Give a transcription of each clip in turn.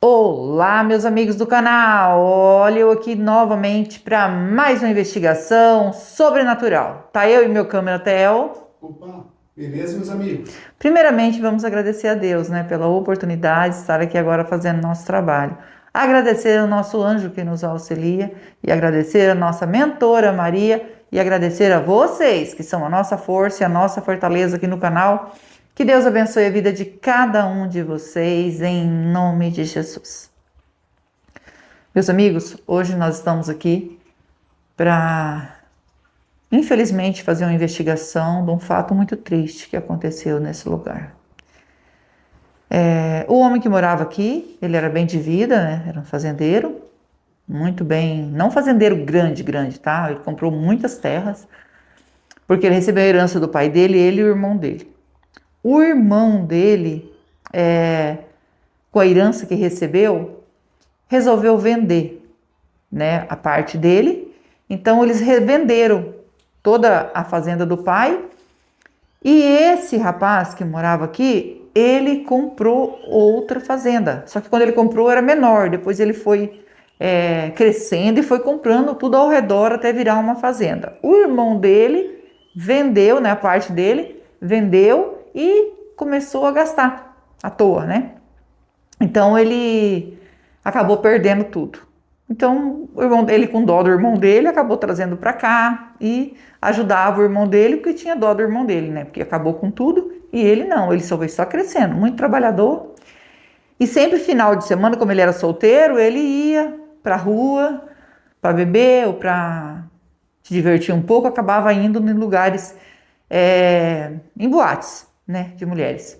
Olá, meus amigos do canal. Olha eu aqui novamente para mais uma investigação sobrenatural. Tá eu e meu câmera Theo. Opa, beleza, meus amigos? Primeiramente, vamos agradecer a Deus, né, pela oportunidade de estar aqui agora fazendo nosso trabalho. Agradecer ao nosso anjo que nos auxilia e agradecer a nossa mentora Maria e agradecer a vocês que são a nossa força e a nossa fortaleza aqui no canal. Que Deus abençoe a vida de cada um de vocês, em nome de Jesus. Meus amigos, hoje nós estamos aqui para, infelizmente, fazer uma investigação de um fato muito triste que aconteceu nesse lugar. O homem que morava aqui, ele era bem de vida, né? Era um fazendeiro, muito bem, não fazendeiro grande, tá? Ele comprou muitas terras, porque ele recebeu a herança do pai dele, ele e o irmão dele. O irmão dele, com a herança que recebeu, resolveu vender, né, a parte dele. Então eles revenderam toda a fazenda do pai. E esse rapaz que morava aqui, ele comprou outra fazenda. Só que quando ele comprou era menor. Depois ele foi crescendo e foi comprando tudo ao redor até virar uma fazenda. O irmão dele vendeu, né, a parte dele, vendeu e começou a gastar à toa, né? Então ele acabou perdendo tudo. Então o irmão dele, com dó do irmão dele, acabou trazendo para cá e ajudava o irmão dele, porque tinha dó do irmão dele, né? Porque acabou com tudo e ele não, ele só foi só crescendo, muito trabalhador. E sempre final de semana, como ele era solteiro, ele ia para a rua para beber ou para se divertir um pouco, acabava indo em lugares, em boates, né, de mulheres.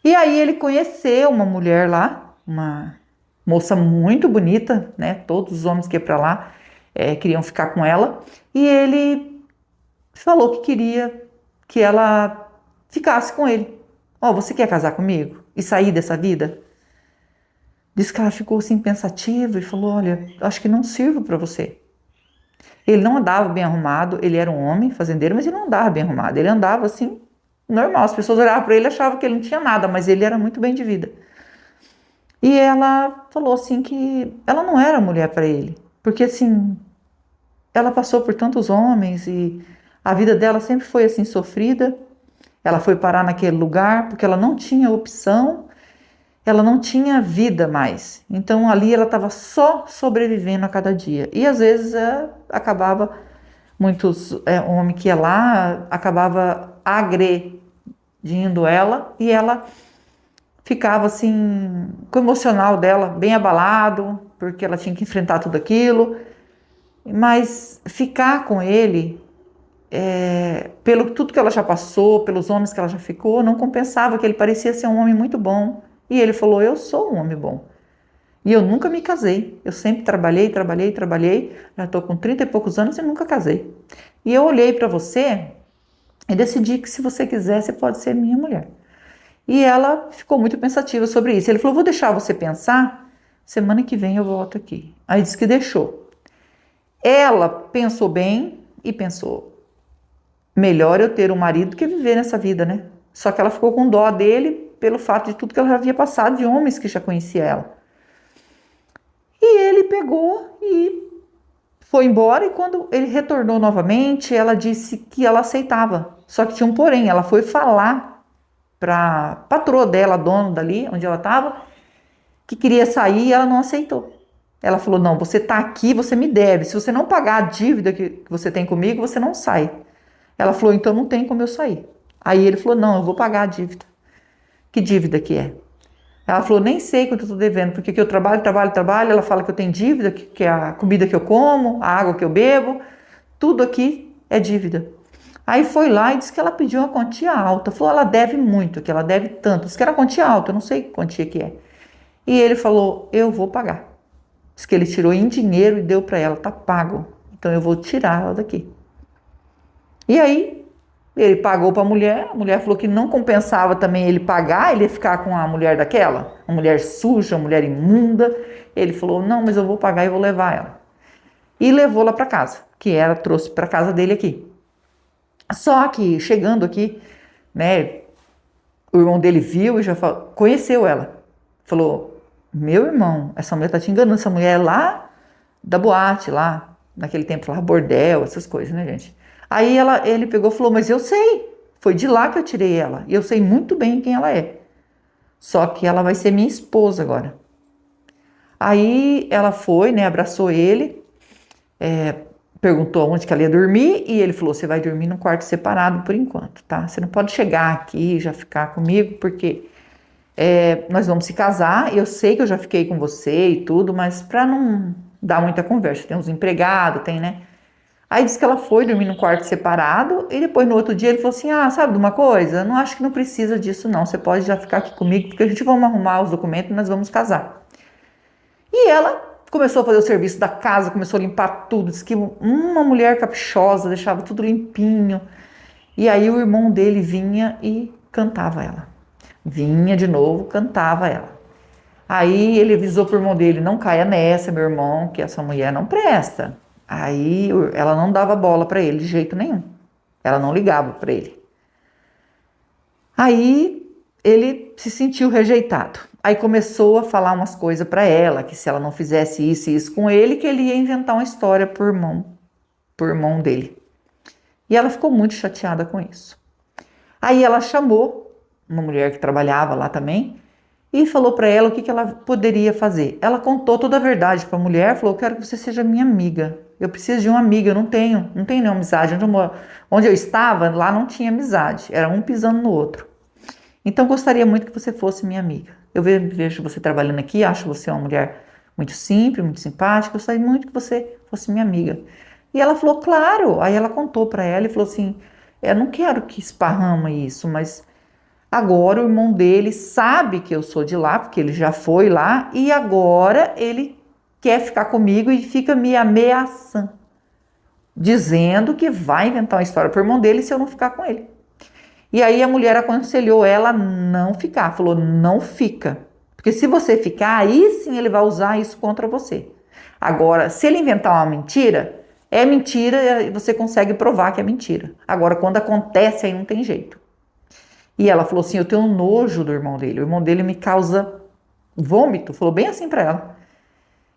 E aí ele conheceu uma mulher lá, uma moça muito bonita, né? Todos os homens que iam para lá queriam ficar com ela. E ele falou que queria que ela ficasse com ele. Ó, você quer casar comigo e sair dessa vida? Diz que ela ficou assim pensativa e falou: olha, acho que não sirvo para você. Ele não andava bem arrumado, ele era um homem fazendeiro, mas ele não andava bem arrumado. Ele andava assim, normal. As pessoas olhavam para ele e achavam que ele não tinha nada, mas ele era muito bem de vida. E ela falou assim que ela não era mulher para ele, porque assim, ela passou por tantos homens e a vida dela sempre foi assim sofrida. Ela foi parar naquele lugar porque ela não tinha opção, ela não tinha vida mais. Então ali ela estava só sobrevivendo a cada dia. E às vezes acabava, muitos homem que ia lá acabava agredindo ela e ela ficava assim, com o emocional dela bem abalado, porque ela tinha que enfrentar tudo aquilo. Mas ficar com ele, pelo tudo que ela já passou, pelos homens que ela já ficou, não compensava, que ele parecia ser um homem muito bom. E ele falou: eu sou um homem bom. E eu nunca me casei. Eu sempre trabalhei. Já estou com 30 e poucos anos e nunca casei. E eu olhei para você e decidi que se você quiser, você pode ser minha mulher. E ela ficou muito pensativa sobre isso. Ele falou: vou deixar você pensar, semana que vem eu volto aqui. Aí disse que deixou. Ela pensou bem e pensou: melhor eu ter um marido que viver nessa vida, né? Só que ela ficou com dó dele pelo fato de tudo que ela já havia passado, de homens que já conhecia ela. E ele pegou e foi embora, e quando ele retornou novamente, ela disse que ela aceitava. Só que tinha um porém, ela foi falar para a patroa dela, a dona dali, onde ela estava, que queria sair e ela não aceitou. Ela falou: não, você está aqui, você me deve. Se você não pagar a dívida que você tem comigo, você não sai. Ela falou: então não tem como eu sair. Aí ele falou: não, eu vou pagar a dívida. Que dívida que é? Ela falou: nem sei quanto eu estou devendo, porque que eu trabalho. Ela fala que eu tenho dívida, que é a comida que eu como, a água que eu bebo, tudo aqui é dívida. Aí foi lá e disse que ela pediu uma quantia alta. Falou: ela deve muito, que ela deve tanto. Disse que era quantia alta, eu não sei que quantia que é. E ele falou: eu vou pagar. Diz que ele tirou em dinheiro e deu para ela: tá pago, então eu vou tirar ela daqui. E aí ele pagou para a mulher falou que não compensava também ele pagar, ele ia ficar com a mulher daquela, uma mulher suja, uma mulher imunda. Ele falou: não, mas eu vou pagar e vou levar ela. E levou lá para casa, trouxe para casa dele aqui. Só que chegando aqui, né, o irmão dele viu e já conheceu ela. Falou: Meu irmão, essa mulher tá te enganando, essa mulher é lá da boate, lá, naquele tempo lá, bordel, essas coisas, né, gente? Aí ele pegou e falou, mas eu sei, foi de lá que eu tirei ela, e eu sei muito bem quem ela é. Só que ela vai ser minha esposa agora. Aí ela foi, né, abraçou ele, perguntou onde que ela ia dormir, e ele falou, você vai dormir num quarto separado por enquanto, tá? Você não pode chegar aqui e já ficar comigo, porque nós vamos se casar, eu sei que eu já fiquei com você e tudo, mas pra não dar muita conversa, tem uns empregados, tem, né? Aí disse que ela foi dormir num quarto separado, e depois no outro dia ele falou assim, sabe de uma coisa? Não acho que não precisa disso não, você pode já ficar aqui comigo, porque a gente vai arrumar os documentos e nós vamos casar. E ela começou a fazer o serviço da casa, começou a limpar tudo, disse que uma mulher caprichosa, deixava tudo limpinho. E aí o irmão dele vinha e cantava ela. Vinha de novo, cantava ela. Aí ele avisou pro irmão dele, não caia nessa, meu irmão, que essa mulher não presta. Aí ela não dava bola para ele de jeito nenhum. Ela não ligava para ele. Aí ele se sentiu rejeitado. Aí começou a falar umas coisas para ela, que se ela não fizesse isso e isso com ele, que ele ia inventar uma história pro irmão dele. E ela ficou muito chateada com isso. Aí ela chamou uma mulher que trabalhava lá também e falou para ela o que ela poderia fazer. Ela contou toda a verdade para a mulher, falou, eu quero que você seja minha amiga. Eu preciso de uma amiga, eu não tenho nenhuma amizade. Onde eu estava, lá não tinha amizade, era um pisando no outro. Então gostaria muito que você fosse minha amiga. Eu vejo você trabalhando aqui, acho você uma mulher muito simples, muito simpática, gostaria muito que você fosse minha amiga. E ela falou, claro. Aí ela contou para ela e falou assim, eu não quero que esparrama isso, mas agora o irmão dele sabe que eu sou de lá, porque ele já foi lá, e agora ele quer ficar comigo e fica me ameaçando, dizendo que vai inventar uma história pro irmão dele se eu não ficar com ele. E aí a mulher aconselhou ela a não ficar, falou, não fica, porque se você ficar, aí sim ele vai usar isso contra você. Agora, se ele inventar uma mentira, é mentira e você consegue provar que é mentira. Agora, quando acontece, aí não tem jeito. E ela falou assim, eu tenho um nojo do irmão dele, o irmão dele me causa vômito, falou bem assim pra ela.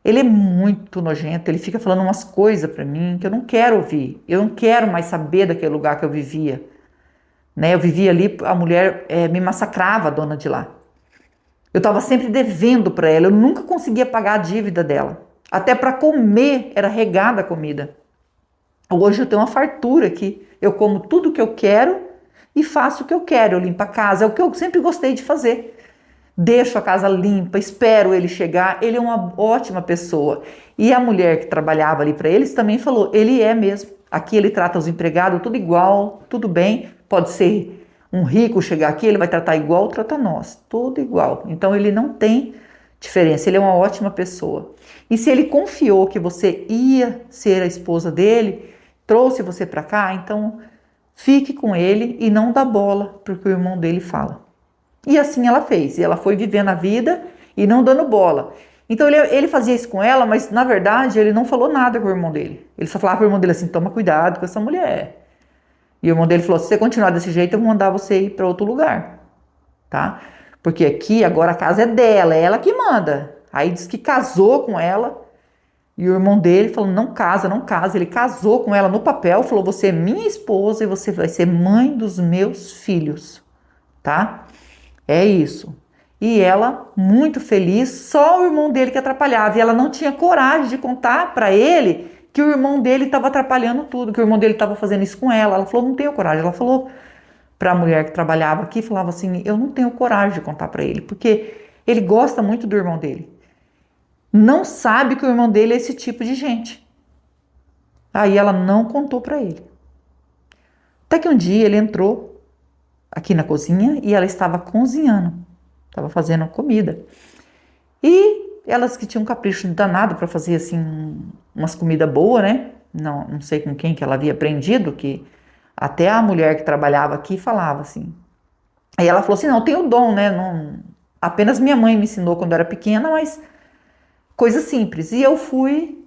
Ele é muito nojento, ele fica falando umas coisas pra mim que eu não quero ouvir, eu não quero mais saber daquele lugar que eu vivia. Né? Eu vivia ali, a mulher me massacrava, a dona de lá. Eu estava sempre devendo para ela, eu nunca conseguia pagar a dívida dela. Até para comer era regada a comida. Hoje eu tenho uma fartura aqui, eu como tudo que eu quero e faço o que eu quero. Eu limpo a casa, é o que eu sempre gostei de fazer. Deixo a casa limpa, espero ele chegar, ele é uma ótima pessoa. E a mulher que trabalhava ali para eles também falou, ele é mesmo. Aqui ele trata os empregados tudo igual, tudo bem. Pode ser um rico chegar aqui, ele vai tratar igual, trata nós, tudo igual. Então ele não tem diferença, ele é uma ótima pessoa. E se ele confiou que você ia ser a esposa dele, trouxe você para cá, então fique com ele e não dá bola para o que o irmão dele fala. E assim ela fez, e ela foi vivendo a vida e não dando bola. Então ele fazia isso com ela, mas na verdade ele não falou nada com o irmão dele. Ele só falava para o irmão dele assim, toma cuidado com essa mulher. E o irmão dele falou, se você continuar desse jeito, eu vou mandar você ir para outro lugar, tá? Porque aqui agora a casa é dela, é ela que manda. Aí diz que casou com ela, e o irmão dele falou, não casa, não casa. Ele casou com ela no papel, falou, você é minha esposa e você vai ser mãe dos meus filhos, tá? É isso. E ela, muito feliz, só o irmão dele que atrapalhava. E ela não tinha coragem de contar para ele que o irmão dele estava atrapalhando tudo, que o irmão dele estava fazendo isso com ela. Ela falou, não tenho coragem. Ela falou para a mulher que trabalhava aqui, falava assim, eu não tenho coragem de contar para ele, porque ele gosta muito do irmão dele. Não sabe que o irmão dele é esse tipo de gente. Aí ela não contou para ele. Até que um dia ele entrou aqui na cozinha e ela estava cozinhando, estava fazendo comida. E elas que tinham um capricho danado para fazer assim umas comidas boas, né? Não sei com quem que ela havia aprendido, que até a mulher que trabalhava aqui falava assim. Aí ela falou assim, não, eu tenho dom, né? Não, apenas minha mãe me ensinou quando eu era pequena, mas coisa simples. E eu fui,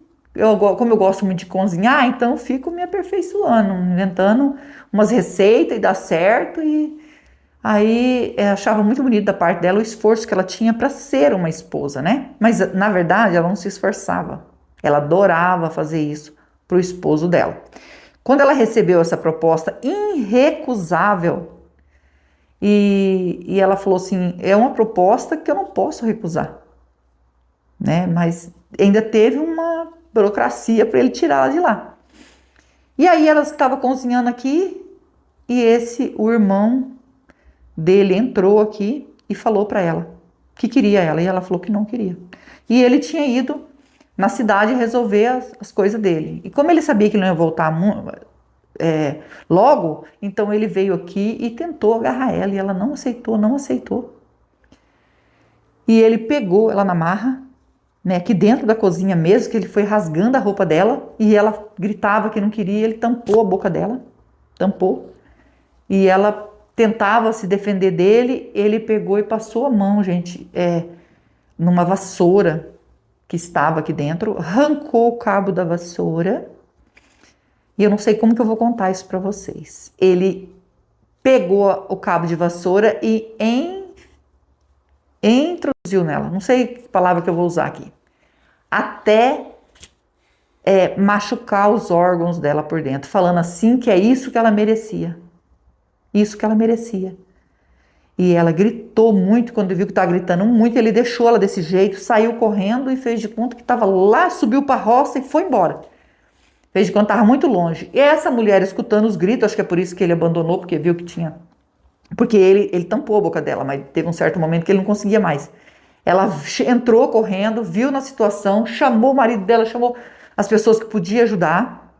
como eu gosto muito de cozinhar, então eu fico me aperfeiçoando, inventando umas receitas e dá certo. E Aí achava muito bonito da parte dela o esforço que ela tinha para ser uma esposa, né? Mas na verdade ela não se esforçava. Ela adorava fazer isso para o esposo dela. Quando ela recebeu essa proposta irrecusável, e ela falou assim: é uma proposta que eu não posso recusar, né? Mas ainda teve uma burocracia para ele tirá-la de lá. E aí ela estava cozinhando aqui e o irmão dele entrou aqui e falou para ela que queria ela e ela falou que não queria. E ele tinha ido na cidade resolver as coisas dele. E como ele sabia que ele não ia voltar logo, então ele veio aqui e tentou agarrar ela e ela não aceitou, não aceitou. E ele pegou ela na marra, né, aqui dentro da cozinha mesmo, que ele foi rasgando a roupa dela e ela gritava que não queria, ele tampou a boca dela, tampou, e ela tentava se defender dele, ele pegou e passou a mão, gente, numa vassoura que estava aqui dentro, arrancou o cabo da vassoura, e eu não sei como que eu vou contar isso para vocês. Ele pegou o cabo de vassoura e introduziu nela, não sei que palavra que eu vou usar aqui, até machucar os órgãos dela por dentro, falando assim que é isso que ela merecia. Isso que ela merecia. E ela gritou muito, quando viu que estava gritando muito, ele deixou ela desse jeito, saiu correndo e fez de conta que estava lá, subiu para a roça e foi embora. Fez de conta que estava muito longe. E essa mulher, escutando os gritos, acho que é por isso que ele abandonou, porque viu que tinha... Porque ele tampou a boca dela, mas teve um certo momento que ele não conseguia mais. Ela entrou correndo, viu na situação, chamou o marido dela, chamou as pessoas que podiam ajudar.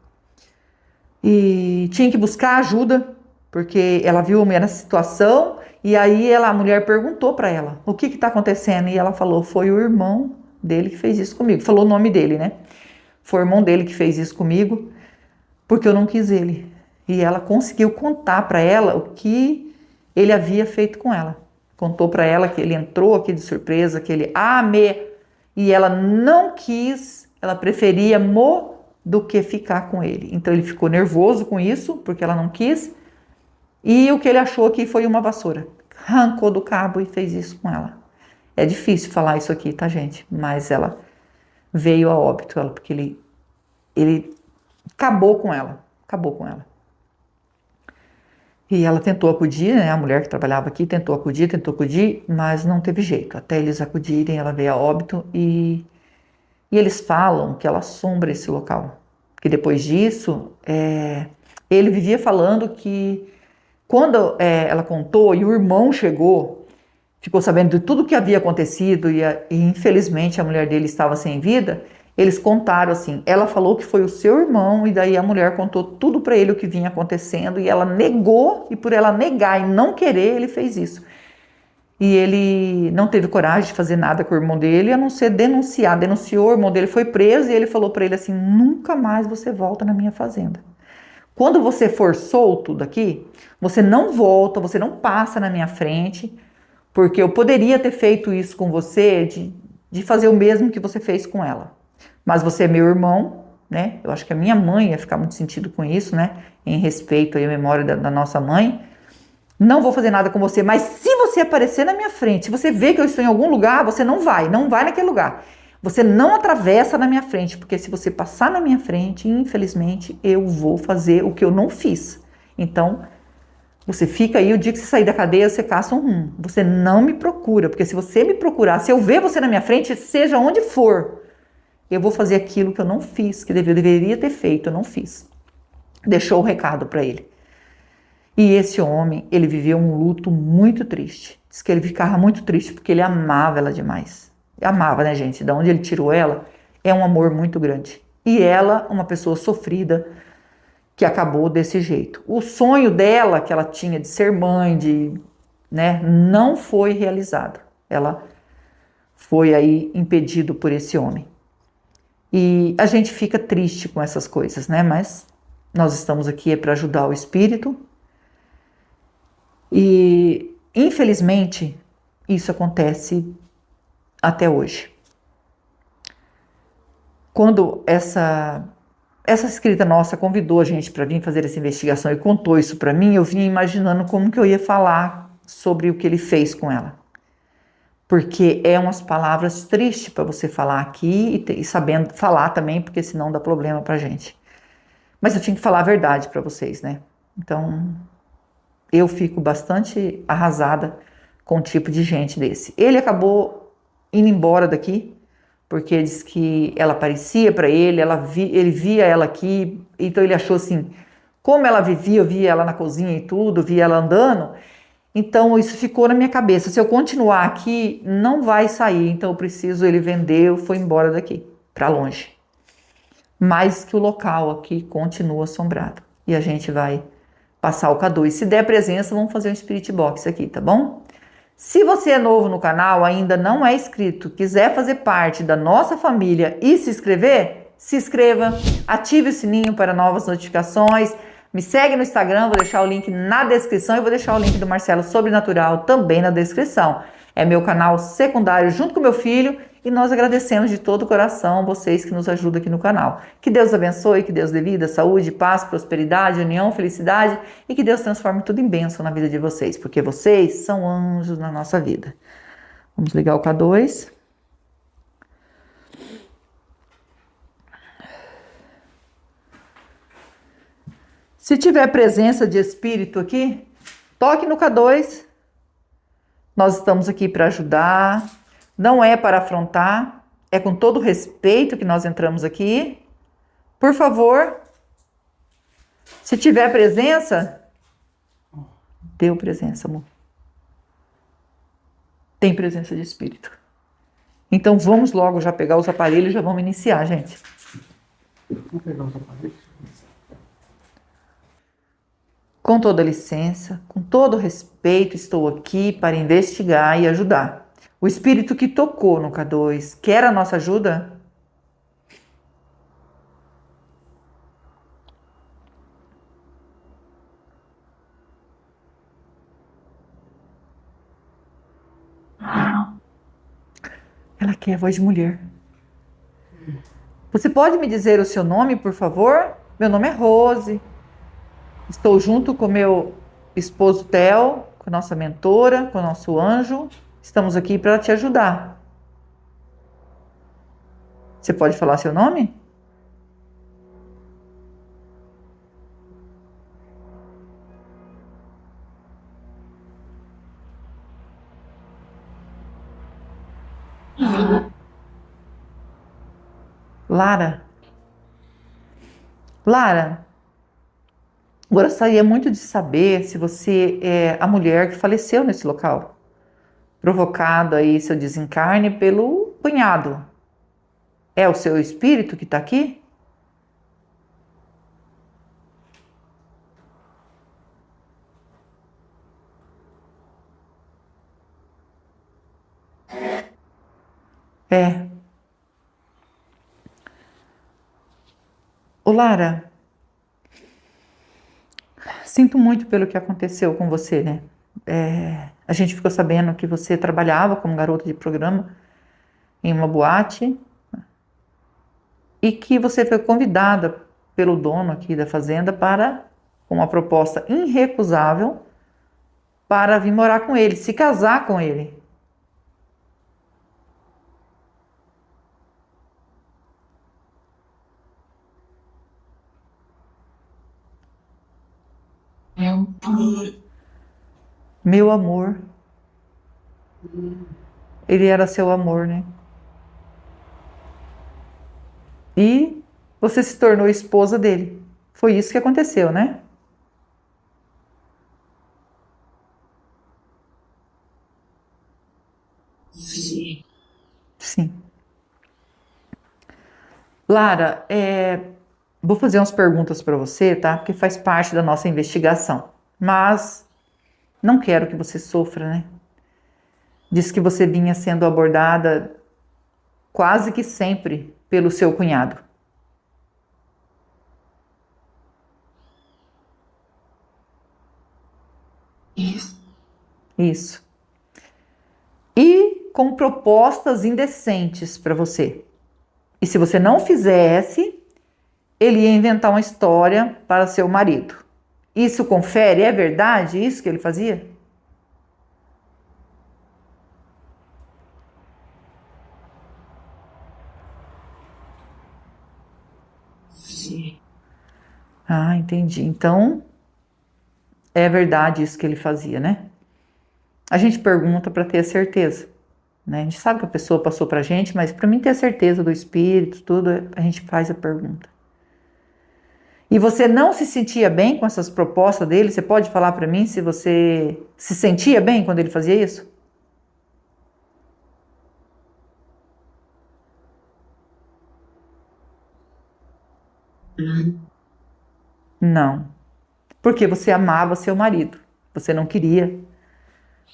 E tinha que buscar ajuda, porque ela viu a mulher nessa situação, e aí a mulher perguntou para ela, o que está acontecendo? E ela falou, foi o irmão dele que fez isso comigo. Falou o nome dele, né? Foi o irmão dele que fez isso comigo, porque eu não quis ele. E ela conseguiu contar para ela o que ele havia feito com ela. Contou para ela que ele entrou aqui de surpresa, que ele e ela não quis, ela preferia do que ficar com ele. Então ele ficou nervoso com isso, porque ela não quis, e o que ele achou que foi uma vassoura. Arrancou do cabo e fez isso com ela. É difícil falar isso aqui, tá, gente? Mas ela veio a óbito, porque ele acabou com ela. Acabou com ela. E ela tentou acudir, né? A mulher que trabalhava aqui tentou acudir, mas não teve jeito. Até eles acudirem, ela veio a óbito e eles falam que ela assombra esse local. Que depois disso, ele vivia falando que quando ela contou e o irmão chegou, ficou sabendo de tudo que havia acontecido e infelizmente a mulher dele estava sem vida, eles contaram assim, ela falou que foi o seu irmão e daí a mulher contou tudo para ele o que vinha acontecendo e ela negou, e por ela negar e não querer, ele fez isso. E ele não teve coragem de fazer nada com o irmão dele, a não ser denunciar. Denunciou, o irmão dele foi preso e ele falou para ele assim, nunca mais você volta na minha fazenda. Quando você for solto daqui, você não volta, você não passa na minha frente, porque eu poderia ter feito isso com você, de fazer o mesmo que você fez com ela. Mas você é meu irmão, né? Eu acho que a minha mãe ia ficar muito sentido com isso, né? Em respeito à memória da nossa mãe. Não vou fazer nada com você, mas se você aparecer na minha frente, se você vê que eu estou em algum lugar, você não vai naquele lugar. Você não atravessa na minha frente, porque se você passar na minha frente, infelizmente, eu vou fazer o que eu não fiz. Então, você fica aí, o dia que você sair da cadeia, você caça um rumo. Você não me procura, porque se você me procurar, se eu ver você na minha frente, seja onde for, eu vou fazer aquilo que eu não fiz, que eu deveria ter feito, eu não fiz. Deixou o recado para ele. E esse homem, ele viveu um luto muito triste. Diz que ele ficava muito triste porque ele amava ela demais. Amava, né, gente? Da onde ele tirou ela, é um amor muito grande. E ela, uma pessoa sofrida, que acabou desse jeito. O sonho dela, que ela tinha de ser mãe, né, não foi realizado. Ela foi aí impedido por esse homem. E a gente fica triste com essas coisas, né? Mas nós estamos aqui para ajudar o espírito. E, infelizmente, isso acontece até hoje. Quando essa escrita nossa convidou a gente para vir fazer essa investigação e contou isso para mim, eu vinha imaginando como que eu ia falar sobre o que ele fez com ela. Porque é umas palavras tristes para você falar aqui e sabendo falar também, porque senão dá problema pra gente. Mas eu tinha que falar a verdade para vocês, né? Então, eu fico bastante arrasada com um tipo de gente desse. Ele acabou indo embora daqui, porque diz que ela aparecia para ele, ele via ela aqui, então ele achou assim, como ela vivia, eu via ela na cozinha e tudo, via ela andando, então isso ficou na minha cabeça, se eu continuar aqui, não vai sair, então eu preciso, ele vendeu, foi embora daqui, para longe. Mas que o local aqui continua assombrado, e a gente vai passar o K2, se der presença, vamos fazer um Spirit Box aqui, tá bom? Se você é novo no canal, ainda não é inscrito, quiser fazer parte da nossa família e se inscrever, se inscreva, ative o sininho para novas notificações, me segue no Instagram, vou deixar o link na descrição e vou deixar o link do Marcelo Sobrenatural também na descrição. É meu canal secundário junto com meu filho e nós agradecemos de todo o coração vocês que nos ajudam aqui no canal. Que Deus abençoe, que Deus dê vida, saúde, paz, prosperidade, união, felicidade e que Deus transforme tudo em bênção na vida de vocês, porque vocês são anjos na nossa vida. Vamos ligar o K2. Se tiver presença de espírito aqui, toque no K2. Nós estamos aqui para ajudar, não é para afrontar, é com todo respeito que nós entramos aqui. Por favor, se tiver presença, deu presença, amor. Tem presença de espírito. Então vamos logo já pegar os aparelhos e já vamos iniciar, gente. Vou pegar os aparelhos. Com toda licença, com todo respeito, estou aqui para investigar e ajudar. O espírito que tocou no K2 quer a nossa ajuda? Ela quer a voz de mulher. Você pode me dizer o seu nome, por favor? Meu nome é Rose. Estou junto com meu esposo Theo, com a nossa mentora, com o nosso anjo. Estamos aqui para te ajudar. Você pode falar seu nome? Lara. Lara, gostaria muito de saber se você é a mulher que faleceu nesse local, provocado aí seu desencarne pelo cunhado. É o seu espírito que está aqui? É. Ô Lara, sinto muito pelo que aconteceu com você, né? A gente ficou sabendo que você trabalhava como garota de programa em uma boate e que você foi convidada pelo dono aqui da fazenda para, com uma proposta irrecusável, para vir morar com ele, se casar com ele. Meu amor. Ele era seu amor, né? E você se tornou esposa dele. Foi isso que aconteceu, né? Sim. Lara, vou fazer umas perguntas para você, tá? Porque faz parte da nossa investigação. Mas não quero que você sofra, né? Diz que você vinha sendo abordada quase que sempre pelo seu cunhado. Isso. E com propostas indecentes para você. E se você não fizesse, ele ia inventar uma história para seu marido. Isso confere? É verdade isso que ele fazia? Ah, entendi. Então, é verdade isso que ele fazia, né? A gente pergunta para ter a certeza, né? A gente sabe que a pessoa passou pra gente, mas para mim ter a certeza do espírito, tudo, a gente faz a pergunta. E você não se sentia bem com essas propostas dele? Você pode falar para mim se você se sentia bem quando ele fazia isso? Não. Porque você amava seu marido. Você não queria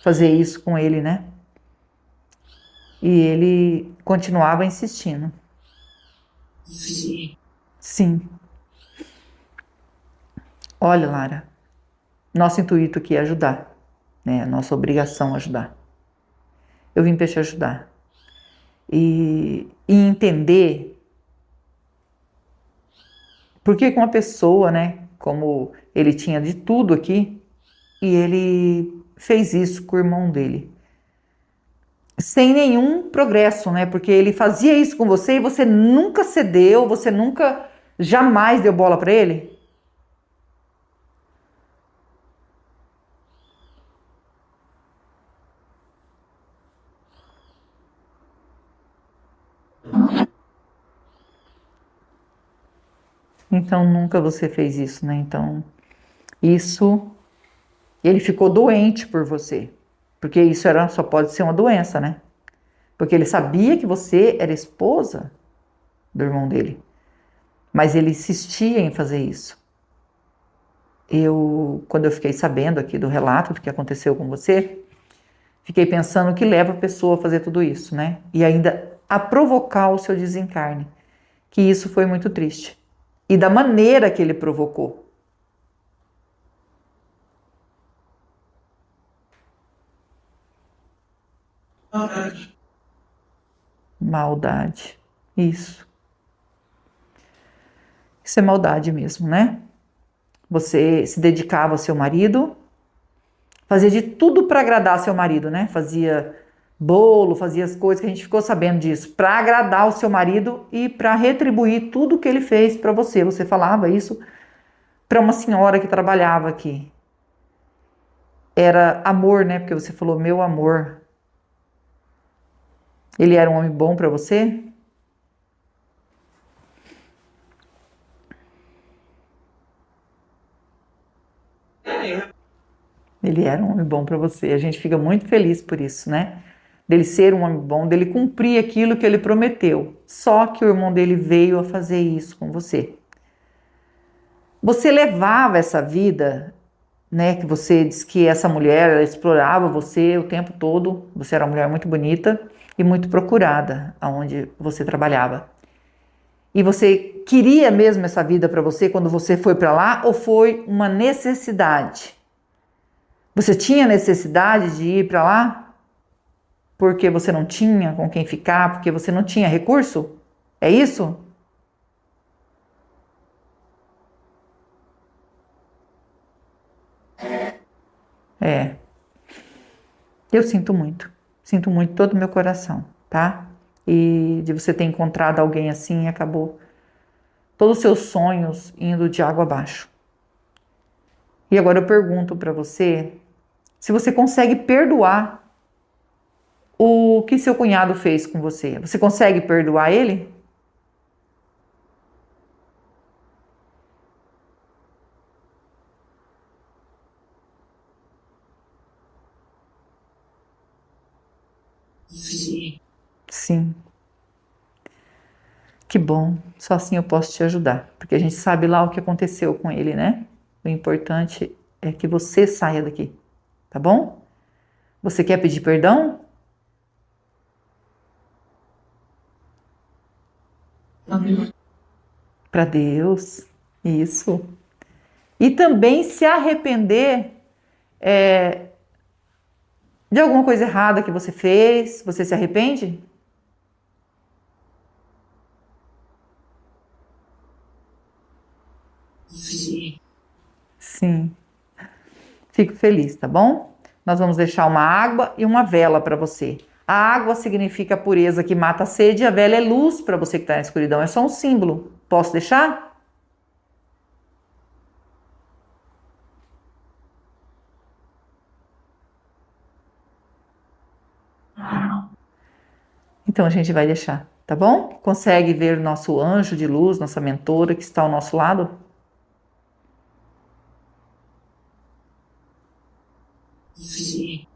fazer isso com ele, né? E ele continuava insistindo. Sim. Olha, Lara, nosso intuito aqui é ajudar, né? Nossa obrigação é ajudar. Eu vim para te ajudar. E entender por que uma pessoa, né, como ele tinha de tudo aqui, e ele fez isso com o irmão dele. Sem nenhum progresso, né? Porque ele fazia isso com você e você nunca cedeu, você nunca, jamais deu bola para ele. Então nunca você fez isso, né? Então isso, ele ficou doente por você, porque isso era, só pode ser uma doença, né? Porque ele sabia que você era esposa do irmão dele, mas ele insistia em fazer isso. Quando eu fiquei sabendo aqui do relato do que aconteceu com você, fiquei pensando o que leva a pessoa a fazer tudo isso, né? E ainda a provocar o seu desencarne, que isso foi muito triste. E da maneira que ele provocou. Maldade. Isso. Isso é maldade mesmo, né? Você se dedicava ao seu marido, fazia de tudo para agradar seu marido, né? Fazia bolo, fazia as coisas que a gente ficou sabendo disso, para agradar o seu marido e para retribuir tudo que ele fez para você. Você falava isso para uma senhora que trabalhava aqui. Era amor, né? Porque você falou meu amor. Ele era um homem bom para você? Ele era um homem bom para você. A gente fica muito feliz por isso, né? Dele ser um homem bom, dele cumprir aquilo que ele prometeu. Só que o irmão dele veio a fazer isso com você. Você levava essa vida, né? Que você disse que essa mulher, ela explorava você o tempo todo. Você era uma mulher muito bonita e muito procurada aonde você trabalhava. E você queria mesmo essa vida para você quando você foi para lá ou foi uma necessidade? Você tinha necessidade de ir para lá porque você não tinha com quem ficar, porque você não tinha recurso? É isso? É. Eu sinto muito todo o meu coração, tá? E de você ter encontrado alguém assim, acabou todos os seus sonhos indo de água abaixo. E agora eu pergunto para você se você consegue perdoar o que seu cunhado fez com você. Você consegue perdoar ele? Sim. Que bom. Só assim eu posso te ajudar, porque a gente sabe lá o que aconteceu com ele, né? O importante é que você saia daqui, tá bom? Você quer pedir perdão? Para Deus. Isso. E também se arrepender de alguma coisa errada que você fez. Você se arrepende? Sim. Fico feliz, tá bom? Nós vamos deixar uma água e uma vela para você. A água significa a pureza que mata a sede e a vela é luz para você que está na escuridão. É só um símbolo. Posso deixar? Então a gente vai deixar, tá bom? Consegue ver nosso anjo de luz, nossa mentora que está ao nosso lado? Sim.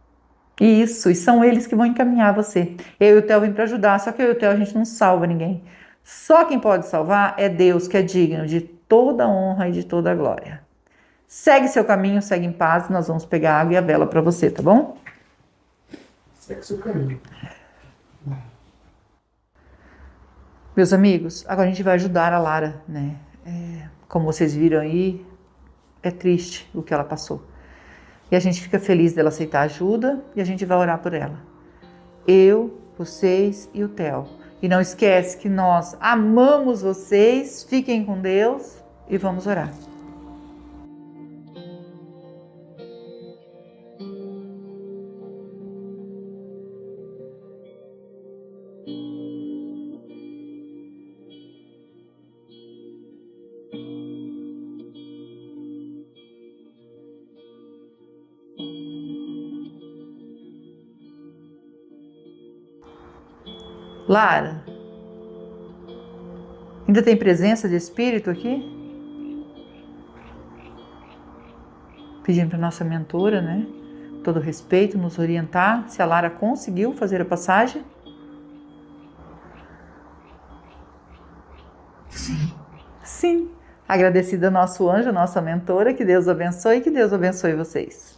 Isso, e são eles que vão encaminhar você. Eu e o Theo vim para ajudar, só que eu e o Theo a gente não salva ninguém. Só quem pode salvar é Deus, que é digno de toda honra e de toda glória. Segue seu caminho, segue em paz, nós vamos pegar a água e a vela para você, tá bom? Segue seu caminho. Meus amigos, agora a gente vai ajudar a Lara, né? Como vocês viram aí, é triste o que ela passou. E a gente fica feliz dela aceitar ajuda e a gente vai orar por ela. Eu, vocês e o Theo. E não esquece que nós amamos vocês, fiquem com Deus e vamos orar. Lara, ainda tem presença de espírito aqui? Pedindo para nossa mentora, né? Todo respeito, nos orientar se a Lara conseguiu fazer a passagem. Sim. Sim. Agradecida ao nosso anjo, a nossa mentora, que Deus abençoe e que Deus abençoe vocês.